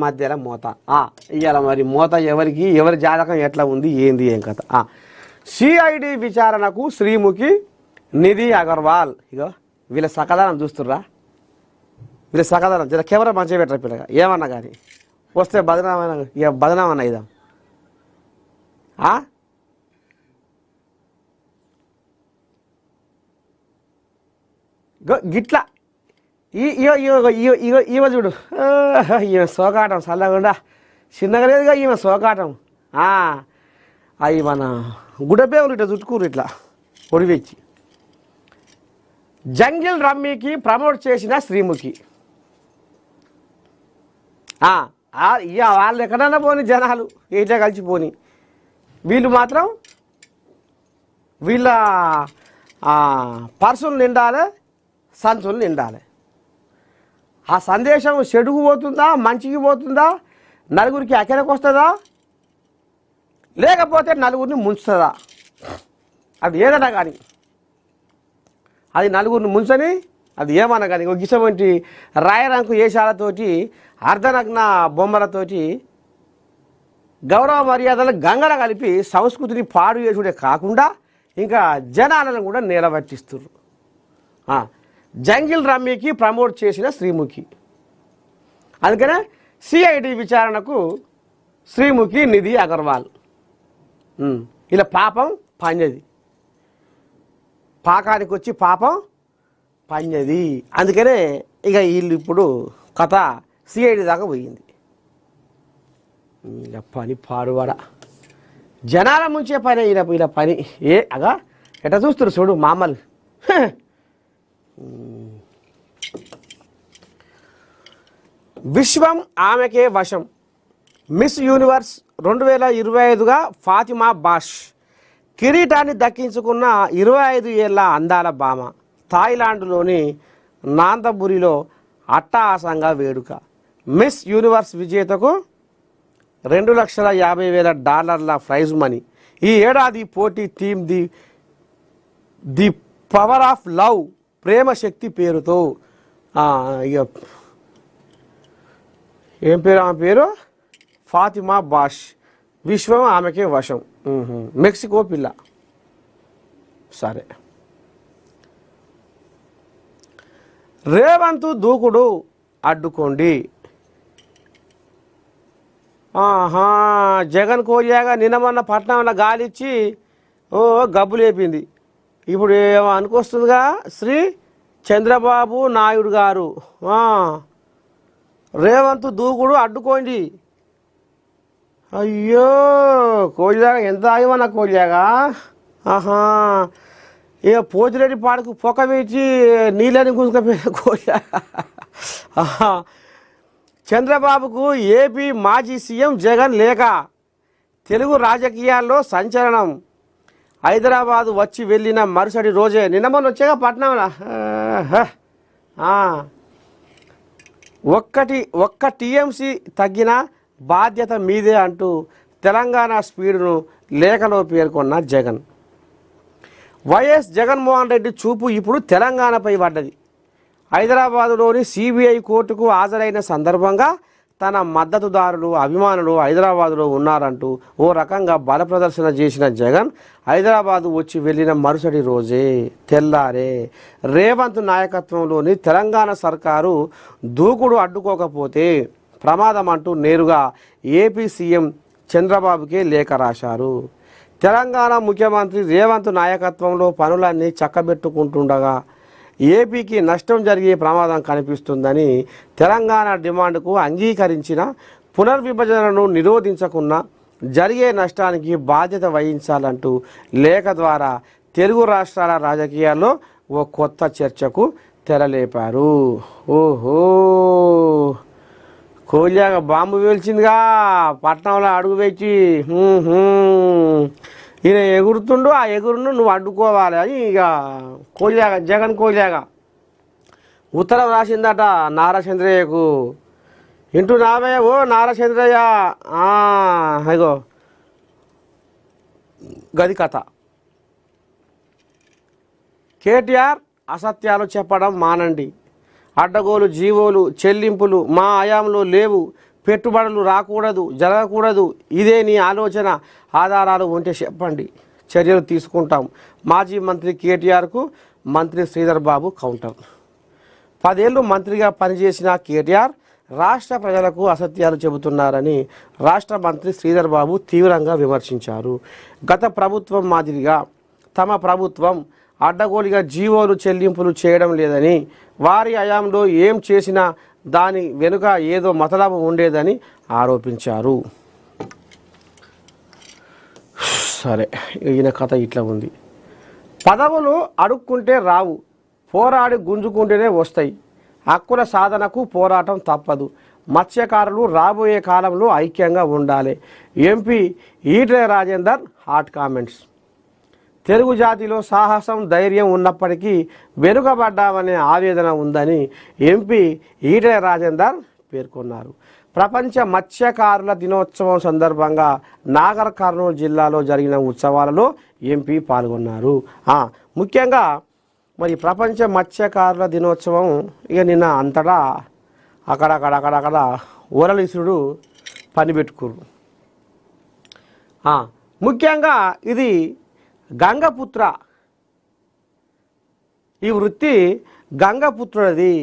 మధ్యలో మూత ఇవాళ మరి మూత ఎవరికి ఎవరి జాతకం ఎట్లా ఉంది ఏంది ఏం కథ సిఐడి విచారణకు శ్రీముఖి నిధి అగర్వాల్ ఇగో వీళ్ళ సకదానం చూస్తుర్రా వీళ్ళ సకదానం జర కెమెరా మంచిగా పెట్టరా పిల్లగా ఏమన్నా కానీ వస్తే బదనామన్నా ఇక బదనామన్నా ఇదాం గిట్లా ఈమె చూడు ఈమె సోకాటం చల్లకుండా చిన్నగా లేదుగా ఈమె సోకాటం అవి మన గుడపేవులు ఇట్లా చుట్టుకూరు ఇట్లా పొడివెచ్చి జంగిల్ రమ్మీకి ప్రమోట్ చేసిన శ్రీముఖి వాళ్ళు ఎక్కడన్నా పోని జనాలు ఇట్లా కలిసిపోని వీళ్ళు మాత్రం వీళ్ళ పర్సులు నిండాలి సంచులు నిండాలి ఆ సందేశం చెడుకు పోతుందా మంచికి పోతుందా నలుగురికి అకెరకు వస్తుందా లేకపోతే నలుగురిని ముంచుతుందా అది ఏదన్నా కానీ అది నలుగురిని ముంచని అది ఏమన్నా కానీ ఒక ఇటువంటి రాయరంకు ఏషాలతోటి అర్ధనగ్న బొమ్మలతోటి గౌరవ మర్యాదలు గంగల కలిపి సంస్కృతిని పాడు చేసుడే కాకుండా ఇంకా జనాలను కూడా నిలబెట్టిస్తున్నారు జంగిల్ రమ్మీకి ప్రమోట్ చేసిన శ్రీముఖి అందుకనే సిఐడి విచారణకు శ్రీముఖి నిధి అగర్వాల్ ఇలా పాపం పంజది పాకానికి వచ్చి పాపం పంజది అందుకనే ఇక వీళ్ళు ఇప్పుడు కథ సిఐడి దాకా పోయింది ఇక పని పాడువాడ జనాల ముంచే పని ఇలా పని అగా ఎట్లా చూస్తారు చూడు మామలు విశ్వం ఆమెకే వశం మిస్ యూనివర్స్ 2025గా ఫాతిమా బాష్ కిరీటాన్ని దక్కించుకున్న 25 ఏళ్ల అందాల భామ థాయిలాండ్లోని నాంతబురిలో అట్టహాసంగా వేడుక మిస్ యూనివర్స్ విజేతకు $2,50,000 ప్రైజ్ మనీ ఈ ఏడాది పోటీ theme the power of love ప్రేమ శక్తి పేరుతో ఇక ఏం పేరు ఆమె పేరు ఫాతిమా బాష్ విశ్వం ఆమెకే వశం మెక్సికో పిల్ల సరే రేవంత్ దూకుడు అడ్డుకోండి జగన్ కోరియాగా నిన్నమన్న పట్నంలో గాలిచ్చి గబ్బు లేపింది ఇప్పుడు ఏమో అనుకొస్తుందిగా శ్రీ చంద్రబాబు నాయుడు గారు రేవంత్ దూకుడు అడ్డుకోండి అయ్యో కోలియాగా ఎంత ఆగిమన్నా కోలియాగా ఇక పోతిరెడ్డి పాడకు పొక్క వేసి నీళ్ళని గుంజుకపోయిన కోలియాగా చంద్రబాబుకు ఏపీ మాజీ సీఎం జగన్ లేక తెలుగు రాజకీయాల్లో సంచలనం హైదరాబాదు వచ్చి వెళ్ళిన మరుసటి రోజే నిన్న వచ్చాక పట్నంలా ఒక్క టీఎంసీ తగ్గిన బాధ్యత మీదే అంటూ తెలంగాణ స్పీడ్ను లేఖలో పేర్కొన్న జగన్ వైఎస్ జగన్మోహన్ రెడ్డి చూపు ఇప్పుడు తెలంగాణపై పడ్డది హైదరాబాదులోని సిబిఐ కోర్టుకు హాజరైన సందర్భంగా తన మద్దతుదారులు అభిమానులు హైదరాబాదులో ఉన్నారంటూ ఓ రకంగా బల ప్రదర్శన చేసిన జగన్ హైదరాబాదు వచ్చి వెళ్ళిన మరుసటి రోజే తెల్లారే రేవంత్ నాయకత్వంలోని తెలంగాణ సర్కారు దూకుడు అడ్డుకోకపోతే ప్రమాదం అంటూ నేరుగా ఏపీ సీఎం చంద్రబాబుకే లేఖ రాశారు. తెలంగాణ ముఖ్యమంత్రి రేవంత్ నాయకత్వంలో పనులన్నీ చక్కబెట్టుకుంటుండగా ఏపీకి నష్టం జరిగే ప్రమాదం కనిపిస్తుందని తెలంగాణ డిమాండ్కు అంగీకరించిన పునర్విభజనను నిరోధించకుండా జరిగే నష్టానికి బాధ్యత వహించాలంటూ లేఖ ద్వారా తెలుగు రాష్ట్రాల రాజకీయాల్లో ఓ కొత్త చర్చకు తెరలేపారు. ఓహో కోలియాగా బాంబు వేల్చిందిగా పట్నంలో అడుగు వేచి ఈయన ఎగురుతుండు ఆ ఎగురును నువ్వు అడ్డుకోవాలి అని ఇక కోలియాగా జగన్ కోలియాగా ఉత్తరం రాసిందట నారాచంద్రయ్యకు. ఇంటూ నావే ఓ నారాచంద్రయ్య ఇగో గది కథ. కేటీఆర్ అసత్యాలు చెప్పడం మానండి, అడ్డగోలు జీవోలు చెల్లింపులు మా హయాంలో లేవు, పెట్టుబడులు రాకూడదు, జరగకూడదు. ఇదే నీ ఆలోచన, ఆధారాలు ఉంటే చెప్పండి, చర్యలు తీసుకుంటాం. మాజీ మంత్రి కేటీఆర్కు మంత్రి శ్రీధర్ బాబు కౌంటర్. 10 ఏళ్ళు మంత్రిగా పనిచేసిన కేటీఆర్ రాష్ట్ర ప్రజలకు అసత్యాలు చెబుతున్నారని రాష్ట్ర మంత్రి శ్రీధర్ బాబు తీవ్రంగా విమర్శించారు. గత ప్రభుత్వం మాదిరిగా తమ ప్రభుత్వం అడ్డగోలుగా జీవోలు చెల్లింపులు చేయడం లేదని, వారి హయాంలో ఏం చేసినా దాని వెనుక ఏదో మతలబు ఉండేదని ఆరోపించారు. సరే, ఈయన కథ ఇట్లా ఉంది. పదవులు అడుక్కుంటే రావు, పోరాడి గుంజుకుంటేనే వస్తాయి. హక్కుల సాధనకు పోరాటం తప్పదు. మత్స్యకారులు రాబోయే కాలంలో ఐక్యంగా ఉండాలి. MP Etela Rajender hot comments. Telugu జాతిలో సాహసం, ధైర్యం ఉన్నప్పటికీ వెనుకబడ్డామనే ఆవేదన ఉందని ఎంపీ ఈటెల రాజేందర్ పేర్కొన్నారు. ప్రపంచ మత్స్యకారుల దినోత్సవం సందర్భంగా నాగర్ కర్నూలు జిల్లాలో జరిగిన ఉత్సవాలలో ఎంపీ పాల్గొన్నారు. ముఖ్యంగా మరి ప్రపంచ మత్స్యకారుల దినోత్సవం ఇక నిన్న అంతటా అక్కడక్కడ ఓరలిసుడు పని పెట్టుకురు. ముఖ్యంగా ఇది గంగపుత్ర, ఈ వృత్తి గంగపుత్రుడిది.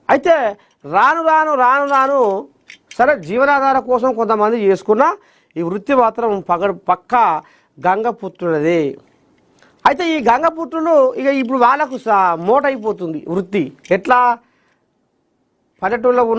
అయితే రాను రాను రాను రాను సరే జీవనాధారం కోసం కొంతమంది చేసుకున్న ఈ వృత్తి మాత్రం పక్కా గంగపుత్రుడిది. అయితే ఈ గంగపుత్రులు ఇక ఇప్పుడు వాళ్ళకు మోటైపోతుంది వృత్తి. ఎట్లా? పల్లెటూళ్ళలో